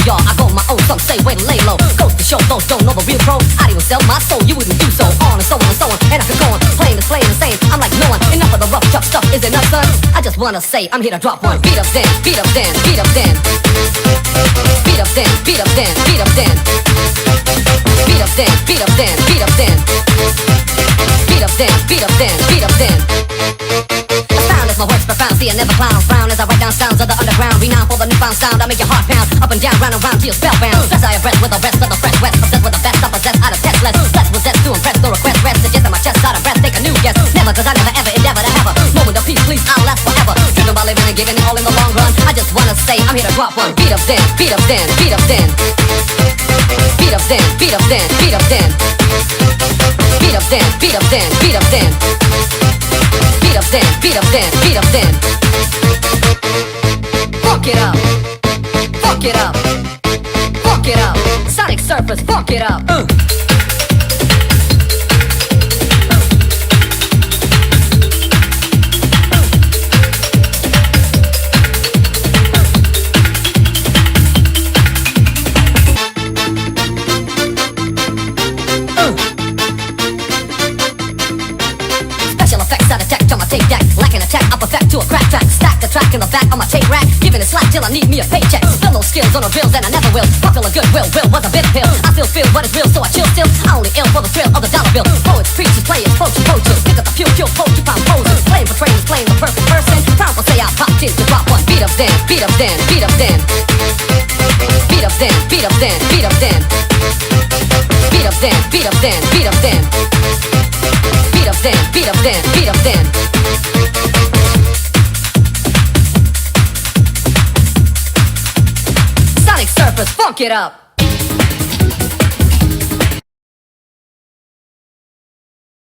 y'all, I go my own, some say way to lay low. Goes to show those don't know the real pro. I'd even sell my soul, you wouldn't do so. On and so on and so on, and I could go on. Plain and saying, I'm like no one. Enough of the rough, tough stuff, is it not, son? I just wanna say, I'm here to drop one. Beat up then, beat up then, beat up then. Beat up then, beat up then, beat up then. Beat up then, beat up then, beat up then. Beat up then, beat up then, beat up then. Astound as my words profound, see I never clown. Frown as I write down sounds of the underground. Renowned for the newfound sound, I make your heart pound. Up and down, round and round, till you're spellbound. Stress I abreast with the rest of the fresh west. Obsessed with the best, I possess out of test. Let's possess to impress, the request rest. The gist of my chest, out of breath, take a new guess. Never, cause I never ever endeavor to have a moment of peace, please, I'll last forever. Driven by living and giving all in the long run. I just wanna say, I'm here to drop one. Beat up then, beat up then, beat up then. Beat up then, beat up then, beat up then. Beat up then, beat up then, beat up then. Beat up then, beat up then, beat up then. Fuck it up, fuck it up, fuck it up. Sonic Surfers, fuck it up. Tape deck, lacking a tech, I'm perfect to a crack track. Stack the track in the back of my tape rack, giving it slack till I need me a paycheck. Still no skills on the drills and I never will. Popular goodwill, will was a bit pill. I still feel what is real, so I chill still. I only ill for the thrill of the dollar bill. Poets, preachers, players, poachers, poachers. Pick up the few, kill, porcupine poses. Playing for trains, playing the perfect person. Proud for say I popped in to drop one. Beat up then, beat up then, beat up then. Beat up then, beat up then, beat up then. Beat up then, beat up then, beat up then. Beat up then, beat up then, beat up then. Sonic Surfers, funk it up.